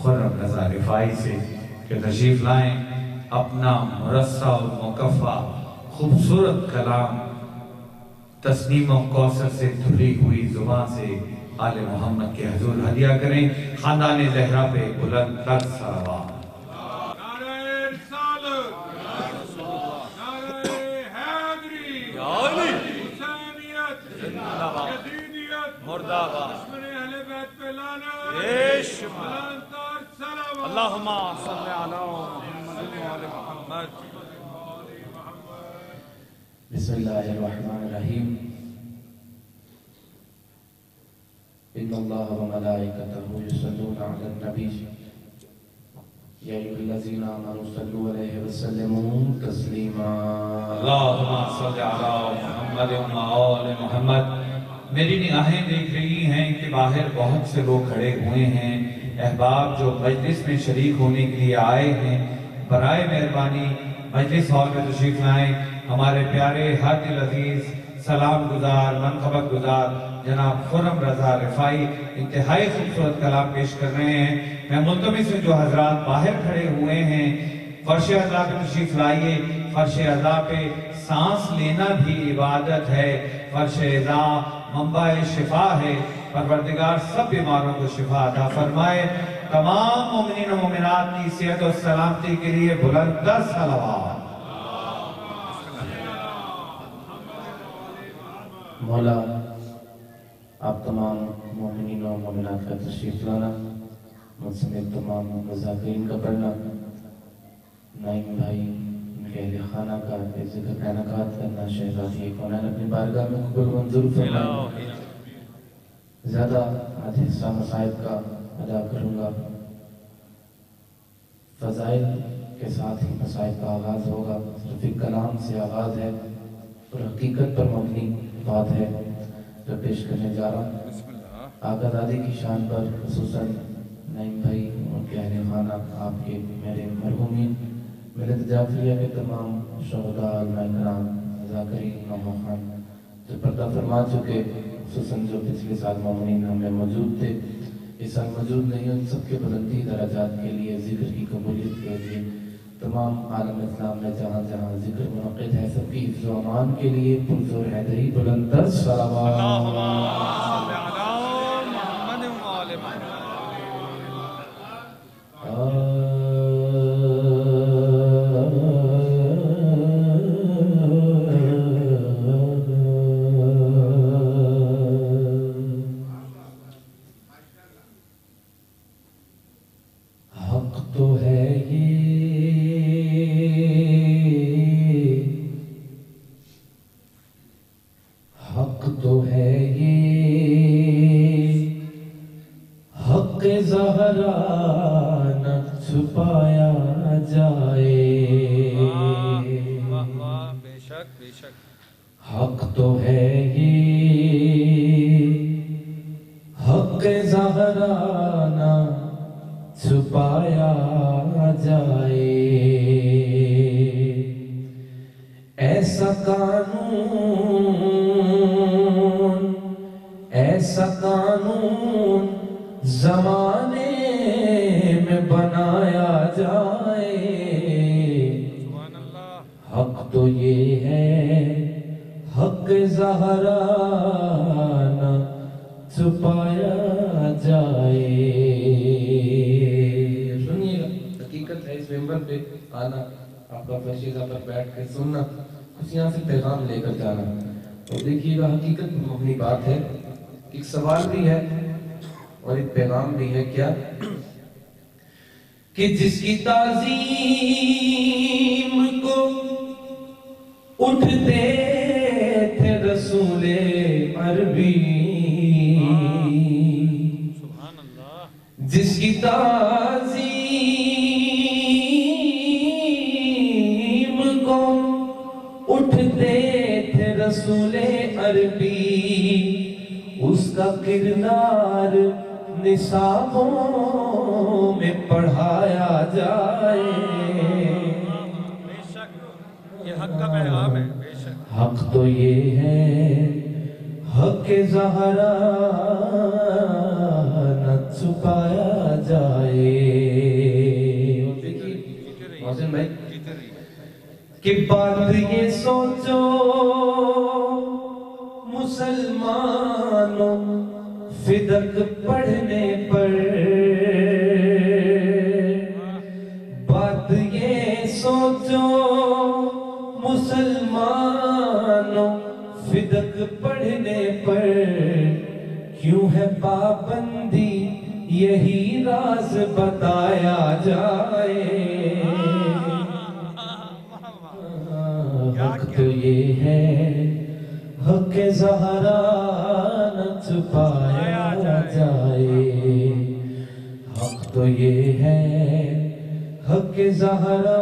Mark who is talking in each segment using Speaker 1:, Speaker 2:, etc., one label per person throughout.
Speaker 1: خرم رضا رفائی سے کہ تشریف لائیں اپنا مرصع و مکفہ خوبصورت کلام تسنیم و کوثر سے دھلی ہوئی زبان سے آل محمد کے حضور ہدیہ کریں. خاندان زہرا پہ بلند تر صلوات.
Speaker 2: نعرہ رسالت، نعرہ حیدری، حسینیت، یزیدیت،
Speaker 3: مردہ آباد،
Speaker 2: دشمن اہل بیت پہ لعنت، بلند تر صلوات.
Speaker 3: اللہم صلی علی محمد و آل محمد.
Speaker 4: بسم اللہ الرحمن الرحیم. ان اللہ و ملائکتہ یصلون علی النبی یا ایھا الذین آمنوا صلوا علیہ وسلموا تسلیما.
Speaker 1: اللہم صلی علی محمد و آل محمد. میری نگاہیں دیکھ رہی ہیں کہ باہر بہت سے لوگ کھڑے ہوئے ہیں، احباب جو مجلس میں شریک ہونے کے لیے آئے ہیں. برائے مہربانی مجلس ہال میں تشریف لائیں. ہمارے پیارے ہر دل عزیز سلام گزار منقبت گزار جناب خرم رضا رفائی انتہائی خوبصورت کلام پیش کر رہے ہیں. میں ملتمس ہوں جو حضرات باہر کھڑے ہوئے ہیں فرش عزا پہ تشریف لائیے. فرش عزا پہ سانس لینا بھی عبادت ہے. فرش عزا منبع شفا ہے. پروردگار سب بیماروں کو شفا عطا فرمائے. تمام مومنین و مومنات کی صحت و سلامتی کے لیے بلند تر صلوات.
Speaker 4: مولا آپ تمام مومنین و مومنات کا تشریف لانا، مجھ سمیت تمام مذاکرین کا پڑھنا، نائم بھائی ان کے اہل خانہ کا ذکر انعقاد کرنا، شہزادی کونین اپنی بارگاہ میں قبول منظور فرمائیں. زیادہ آدھ حصہ مصائب کا ادا کروں گا. فضائل کے ساتھ ہی مصائب کا آغاز ہوگا. رفیق کلام سے آغاز ہے اور حقیقت پر مبنی بات ہے جو پیش کرنے جا رہا ہوں. آقا دادی کی شان پر خصوصاً نعیم بھائی ان کے اہل خانہ آپ کے میرے مرحومین ملت جعفریہ کے تمام شہداء علماء کرام ذاکرین نوخان جو پردہ فرما چکے، خصوصاً جو پچھلے سال مومنین ہمیں موجود تھے، اس سال موجود نہیں، ان سب کے بلندی درجات کے لیے، ذکر کی قبولیت کے لیے، تمام عالم اسلام میں جہاں جہاں ذکر منعقد ہے سب کی حفظ و امان کے لیے پرزور حیدری بلند تر صلوات.
Speaker 3: اللہم صلی علی محمد و آل محمد.
Speaker 4: حق تو ہے حق زہرا نہ چھپایا جائے.
Speaker 3: بے شک بے شک.
Speaker 4: حق تو ہے یہ حق زہرا نہ چھپایا جائے. ایسا قانون زمانے میں بنایا جائے. حق تو یہ ہے حق زہرا نہ چھپایا جائے. سنیے گا، حقیقت ہے اس ممبر پہ آنا، آپ کا فرشیزہ پر بیٹھ کے سننا، کچھ یہاں سے پیغام لے کر جانا. اور دیکھیے گا حقیقت مبنی بات ہے. ایک سوال بھی ہے اور ایک پیغام بھی ہے. کیا کہ جس کی تعظیم کو اٹھتے تھے رسول عربی، جس کی تعظیم کو اٹھتے تھے رسول عربی، اس کا کردار نصابوں میں پڑھایا جائے.
Speaker 3: بے شک یہ حق کا پیغام ہے. بے شک
Speaker 4: حق تو یہ ہے حق زہرا نہ چھپایا جائے. کہ بات یہ سوچو مسلمانوں فدق پڑھنے پر، بات یہ سوچو مسلمانوں فدق پڑھنے پر، کیوں ہے پابندی یہی راز بتایا جائے۔ حق تو یہ ہے حق زہرا نہ چھپایا جائے، حق تو یہ ہے حق زہرا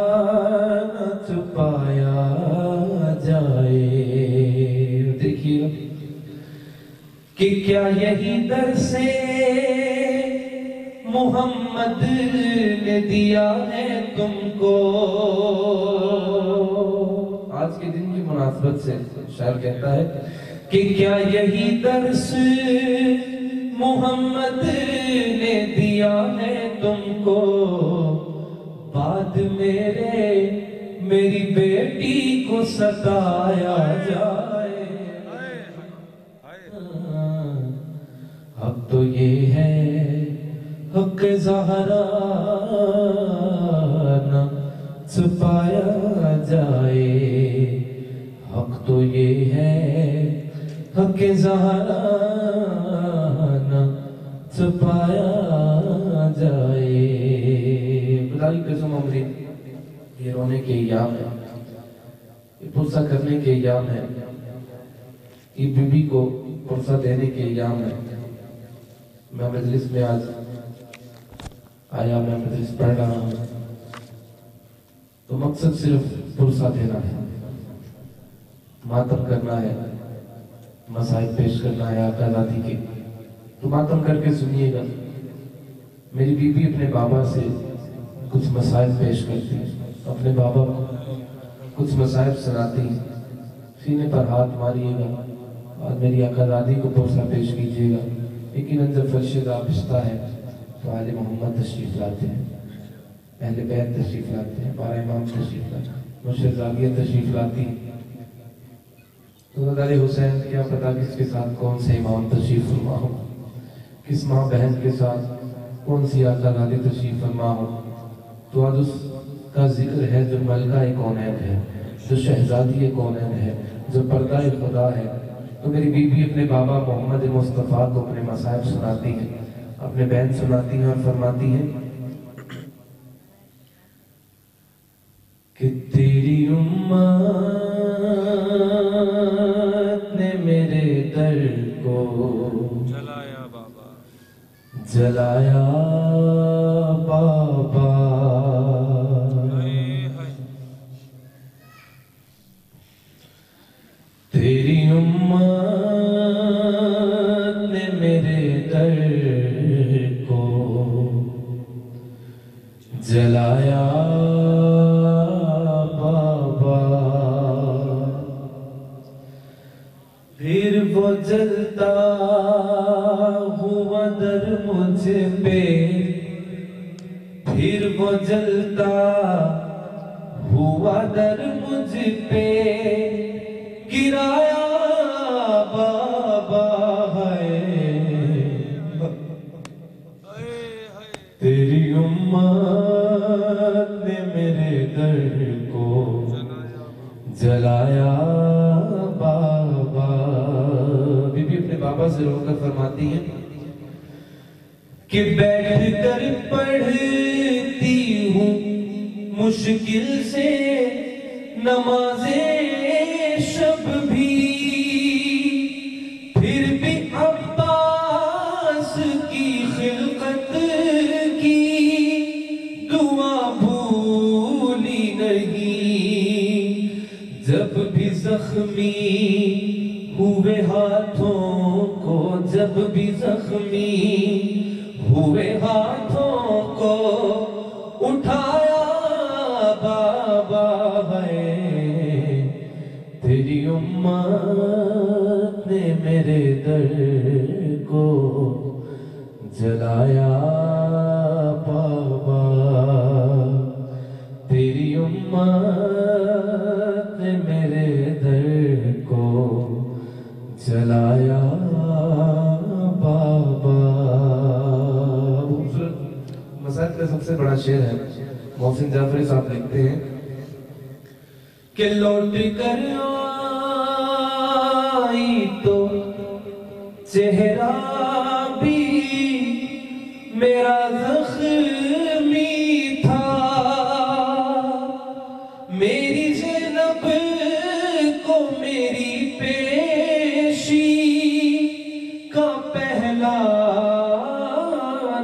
Speaker 4: نہ چھپایا جائے۔ دیکھیے کہ کیا یہی درس محمد نے دیا ہے تم کو؟ آج کے دن کی مناسبت سے شاعر کہتا ہے کہ کیا یہی درس محمد نے دیا ہے تم کو؟ بعد میری بیٹی کو ستایا جائے۔ حق تو یہ ہے حق زہرا نہ چھپایا جائے، حق تو یہ ہے حق زہرا نہ چھپایا جائے۔ خدا کی قسم عمری یہ رونے کے ایام ہے، یہ پرسہ کرنے کے ایام ہے، یہ بی بی کو پرسہ دینے کے ایام ہے۔ میں مجلس میں آج آیا، میں مجلس پڑھ رہا ہوں تو مقصد صرف پرسہ دینا ہے، ماتم کرنا ہے، مسائل پیش کرنا ہے آقا ذاتی کے، تو ماتم کر کے سنیے گا۔ میری بی بی اپنے بابا سے کچھ مسائل پیش کرتی ہے، اپنے بابا کو کچھ مسائل سناتی، سینے پر ہاتھ ماریے گا اور میری آقا ذاتی کو پرسہ پیش کیجیے گا۔ لیکن جب فرشت آبشتہ ہے تو آل محمد تشریف لاتے ہیں، اہل بیت تشریف لاتے ہیں، ہمارا امام تشریف لاتے ہیں، مرشد زاویہ تشریف لاتی ہیں، تو حضرت حسین کیا پتا کس کے ساتھ کون سے امام تشریف فرما ہو، کس ماں بہن کے ساتھ کون سی آقا ذاتی تشریف فرما ہو۔ تو آج اس کا ذکر ہے جو ملکہ کونین ہے، جو شہزادی کونین ہے، جو پردہ خدا ہے۔ تو میری بی بی اپنے بابا محمد مصطفیٰ کو اپنے مصائب سناتی ہیں، اپنے بہن سناتی ہیں اور فرماتی ہیں کہ تیری امت نے میرے در کو
Speaker 3: جلایا بابا،
Speaker 4: جلایا بابا، تیری امت نے میرے در کو جلایا بابا، پھر وہ جلتا ہوا در مجھ پہ، پھر وہ جلتا ہوا در مجھ پہ گرایا بابا ہے۔ تیری امت نے میرے در کو جلایا بابا۔ بی بی اپنے بابا سے رو کر فرماتی ہیں کہ بیٹھ کر پڑھتی ہوں مشکل سے نمازیں شب بھی، پھر بھی عباس کی خلقت کی دعا بھولی نہیں، جب بھی زخمی ہوئے ہاتھوں کو، جب بھی زخمی ہوئے ہاتھوں کو اٹھایا بابا ہے۔ تیری امت نے میرے در کو جلایا بابا، تیری امت
Speaker 5: مسائل کا سب سے بڑا شعر ہے. محسن جعفری صاحب لکھتے ہیں کہ لوٹ کر آئی تو چہرہ بھی میرا زخمی تھا, میری زینب کو میری پیشی کا پہلا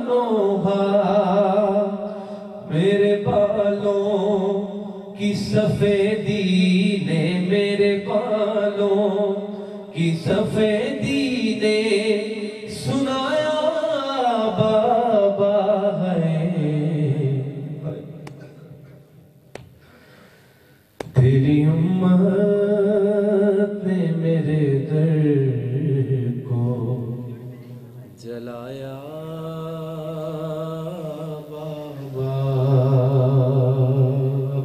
Speaker 5: نوحہ, میرے بالوں کی سفیدی نے, میرے بالوں کی سفیدی نے سنایا بابا ہے. تیری امت نے میرے در کو جلایا بابا.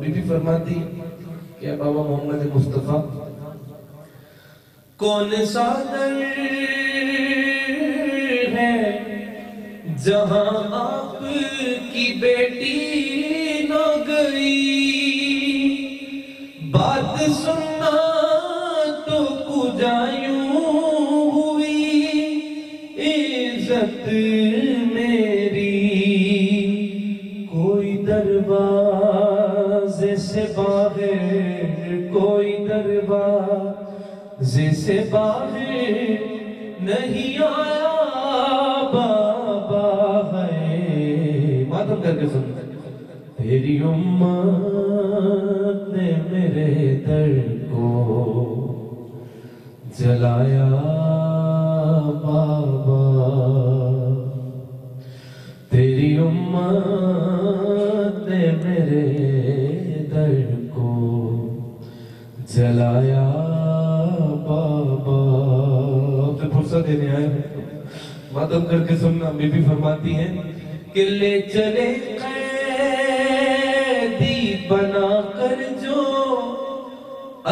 Speaker 5: بی بی فرماتی کہ بابا محمد مصطفیٰ کون سا در ہے جہاں آپ کی بیٹی نہ گئی, بات سننا تو کجا یوں ہوئی عزت میری, کوئی دروازے سے باہر, کوئی دروازے سے باہر نہیں آیا بابا ہے. ماتم کر کے سن, تیری امت نے میرے در کو جلایا بابا, تیری امت نے میرے در کو جلایا بابا. پھر فرصت دینے آئے ماتم کر کے سننا. بی بی فرماتی ہیں کہ لے چلے قیدی بنا کر جو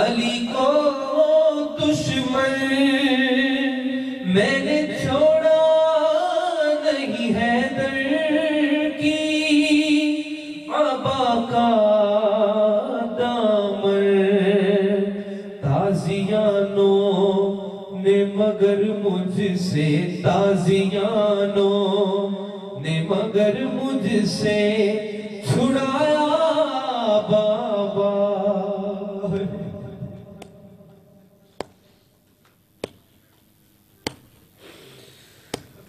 Speaker 5: علی کو دشمن, میں نے چھوڑا نہیں حیدر کی عبا کا دامن, تازیانوں نے مگر مجھ سے, تازیانوں نے مگر مجھ سے چھڑایا بابا.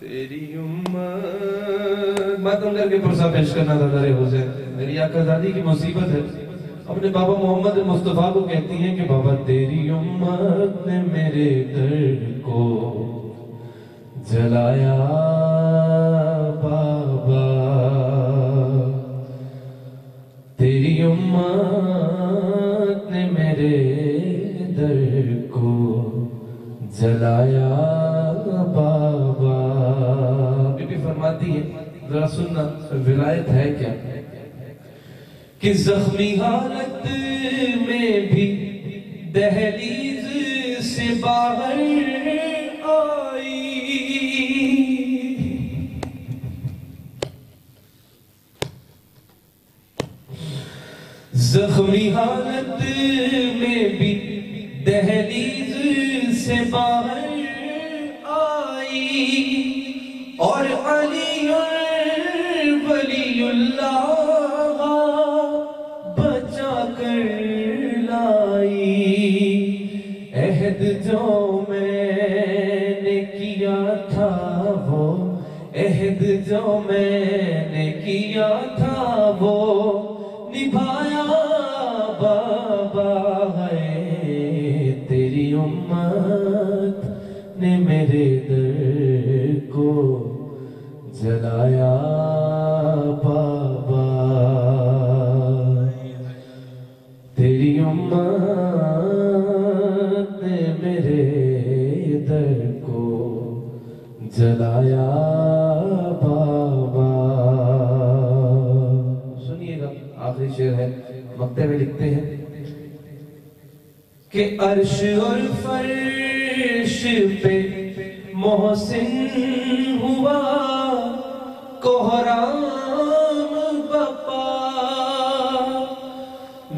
Speaker 5: تیری امت ماتم کر کے پرسہ پیش کرنا تھا در حسین. میری آقا زادی کی مصیبت ہے, اپنے بابا محمد مصطفیٰ کو کہتی ہیں کہ بابا تیری امت نے میرے در کو جلایا بابا, تیری امت نے میرے در کو جلایا بابا. بی بی فرماتی ہے ذرا سننا ولایت ہے کیا, کہ زخمی حالت میں بھی دہلیز سے باہر آئی, زخمی حالت میں بھی دہلیز سے باہر آئی, اور علی ولی اللہ بچا کر لائی. عہد جو میں نے کیا تھا وہ, عہد جو میں نے کیا تھا وہ نبھایا بابا ہے. تیری امت نے میرے در کو جلایا بابا, تیری امت نے میرے در کو جلایا بابا. سنیے گا آخری شعر ہے, مقطع میں لکھتے ہیں کہ عرش اور فرش پہ محسن ہوا کوہرام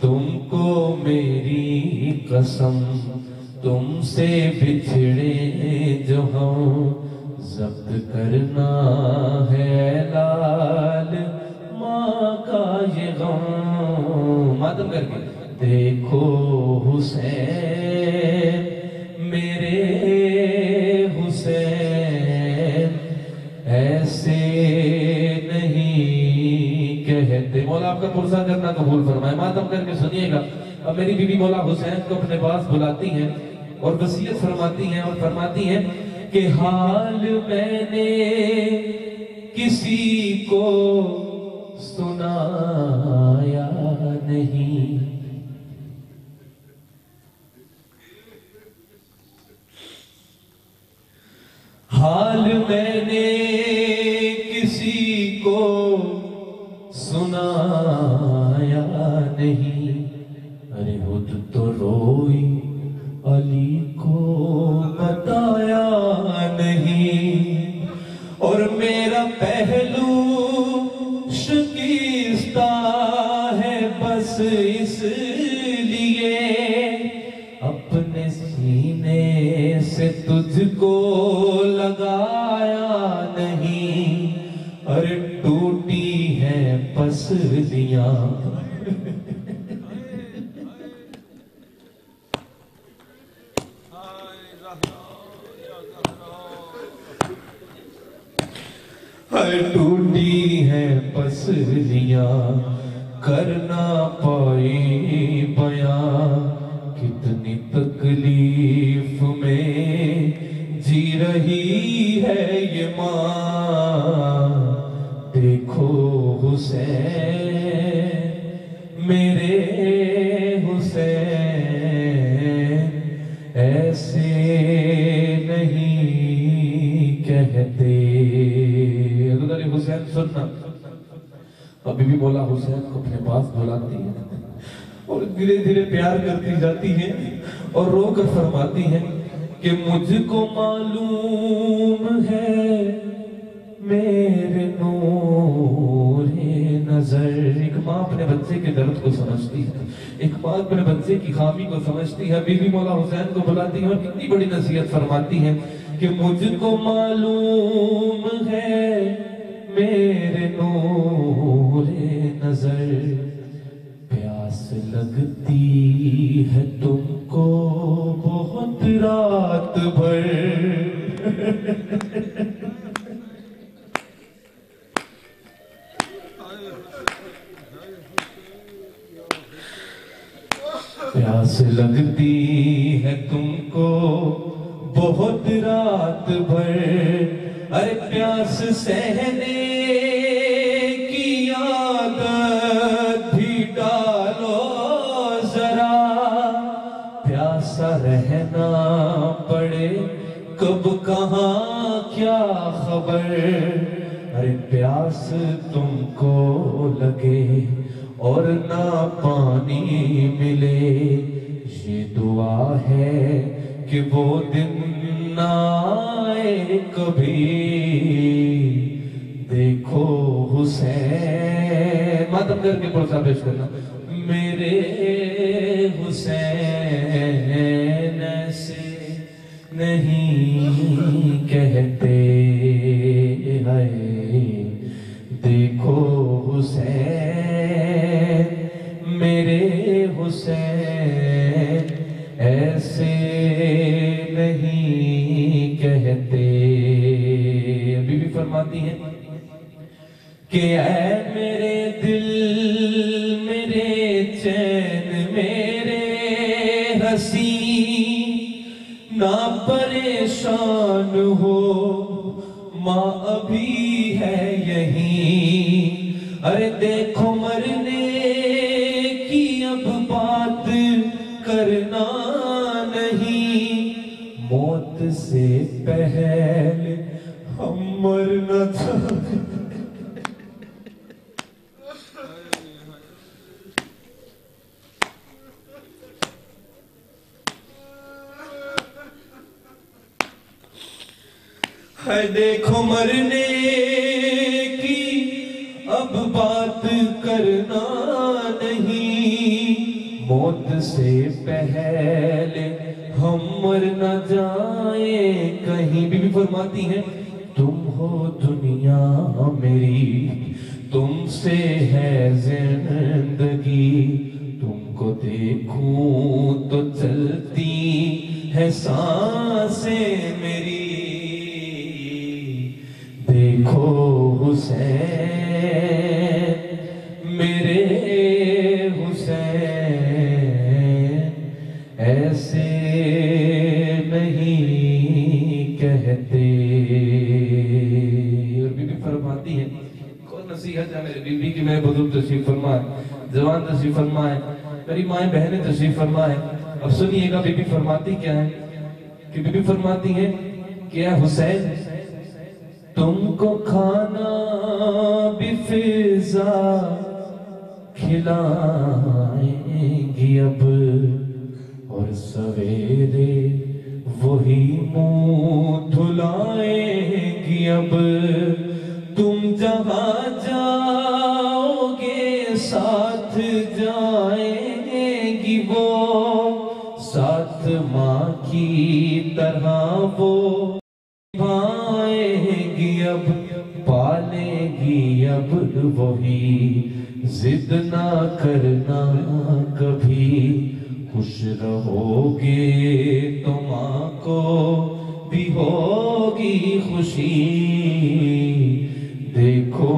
Speaker 5: تم کو میری قسم تم سے بچھڑے جو ہم ضبط کرنا ہے لال ماں کا یہ غم ماتم کر کے دیکھو حسین میرے حسین ایسے نہیں کہتے مولا آپ کا پرسہ کرنا قبول فرمائے ماتم کر کے سنیے گا اب میری بی بی مولا حسین کو اپنے پاس بلاتی ہیں اور وصیت فرماتی ہیں اور فرماتی ہیں کہ حال میں نے کسی کو سنایا نہیں حال میں نے کسی کو سنایا نہیں ارے خود تو روئی علی کو بتایا نہیں اور میرا پہلو شکستہ ہے بس اس لیے اپنے سینے سے تجھ کو لگایا نہیں ارے ٹوٹی ہے پسلیاں ٹوٹی ہے پسلیاں کرنا پائی بیاں کتنی تکلیف میں جی رہی ہے یہ ماں دیکھو حسین میرے حسین ایسے نہیں کہتے حسین سننا ابھی بھی مولا حسین کو اپنے پاس بلاتی ہے اور دھیرے دھیرے پیار کرتی جاتی ہیں اور رو کر فرماتی ہیں کہ مجھ کو معلوم ہے میرے نور نظر ایک ماں اپنے بچے کے درد کو سمجھتی ہے ایک ماں اپنے بچے کی خامی کو سمجھتی ہے بی بی مولا حسین کو بلاتی ہے اور کتنی بڑی نصیحت فرماتی ہے کہ مجھ کو معلوم ہے میرے نور نظر پیاس لگتی ہے تم کو بہت رات بھر پیاس لگتی ہے تم کو بہت رات بھر ارے پیاس سہنے کی عادت بھی ڈالو ذرا پیاسا رہنا پڑے کب کہاں کیا خبر ارے پیاس تم کو لگے اور نہ پانی ملے یہ دعا ہے کہ وہ دن نہ آئے کبھی دیکھو حسین ماتم کر کے پرسہ پیش کرنا میرے حسین ایسے نہیں کہتے ہیں دیکھو حسین میرے حسین ایسے نہیں کہتے ابھی بھی فرماتی ہیں کہ اے میرے دل میرے چین میرے حسین نہ پریشان ہو ماں ابھی ہے یہیں ارے دیکھو مرنے کی اب بات کرنا نہیں موت سے پہلے ہم مرنا چاہتے دیکھو مرنے کی اب بات کرنا نہیں موت سے پہلے ہم مر نہ جائیں کہیں. بی بی فرماتی ہیں تم ہو دنیا میری تم سے ہے زندگی, تم کو دیکھوں تو چلتی ہے سانسیں میری. دیکھو حسین میرے حسین ایسے نہیں کہتے. اور بی بی فرماتی ہیں کون نصیحت ہے میرے بی بی کی میرے بزرگ تشریف فرمائے, جوان تشریف فرمائے, میری مائیں بہنیں تشریف فرمائے. اب سنیے گا بی بی فرماتی کیا ہے کہ بی بی فرماتی ہیں کہ اے حسین تم کو کھانا بھی فضا کھلائیں گی اب, اور سویرے وہی منہ دھلائیں گی اب. تم جہاں جاؤ گے ساتھ جائیں گی وہ, ساتھ ماں کی طرح وہ نبھائیں گی اب, پالے گی اب وہی. ضد نہ کرنا کبھی خوش رہو گے تو ماں کو بھی ہوگی خوشی. دیکھو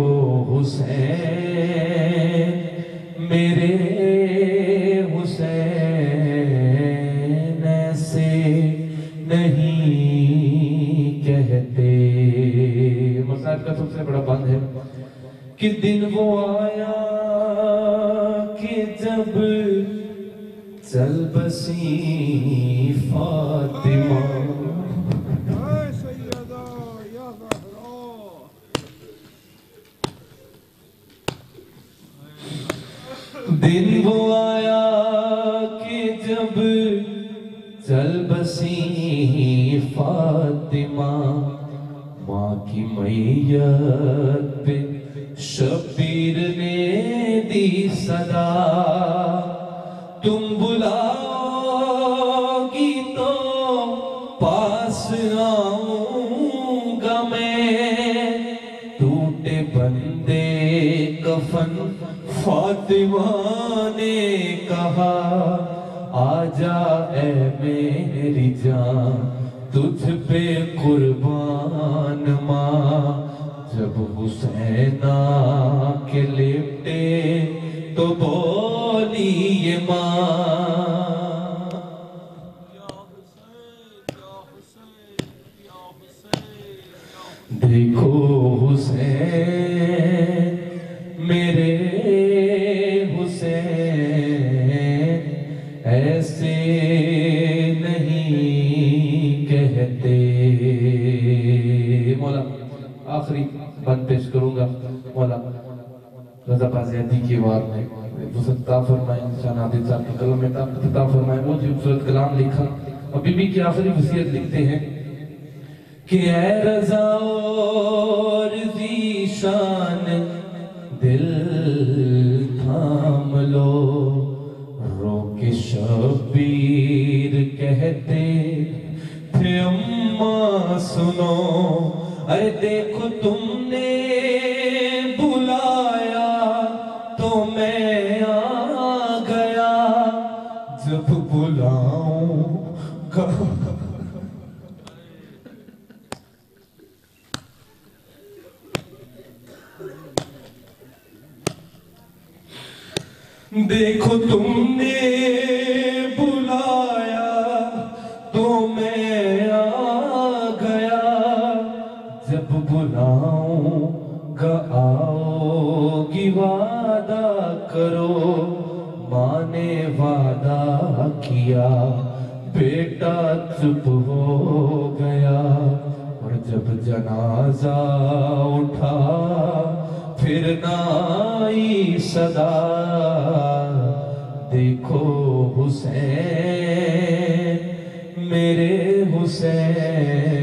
Speaker 5: حسین میرے حسین ایسے نہیں کہتے. مسائل کا سب سے بڑا بند ہے کہ دن وہ آیا کہ جب چل بسی فاطمہ.
Speaker 2: اے سیدہ یا زہرا
Speaker 5: دن وہ آیا کہ جب چل بسی فاطمہ, ماں کی میت پہ شبیر نے دی صدا. تم بلاؤ گی تو پاس آؤں گا میں, ٹوٹے بندے کفن فاطمہ نے کہا. آجا اے میری جان تجھ پہ قربان ماں. جب حسین آ کے لپٹے تو بولی یہ ماں. دیکھو حسین میرے حسین ایسے نہیں کہتے. مولا آخری بات پیش کروں گا. مولا رضا پازیادی کی آواز میں وسعت عطا فرمائے, شان عادل صاحب کے قلم میں عطا فرمائے. وہ جو خوبصورت کلام لکھا اور بی بی کی آخری وصیت لکھتے ہیں کہ اے رضا اور ذیشان دل تھام لو, رو کے شبیر کہتے تھے اماں سنو. ارے دیکھو تم نے بلایا تو میں آ گیا, جب بلاؤں گا دیکھو تم نے بلایا تو میں آ گیا, جب بلاؤں گا آؤ گی وعدہ کرو. ماں نے وعدہ کیا بیٹا چپ ہو گیا, اور جب جنازہ اٹھا پھر نہ آئی صدا. دیکھو حسین میرے حسین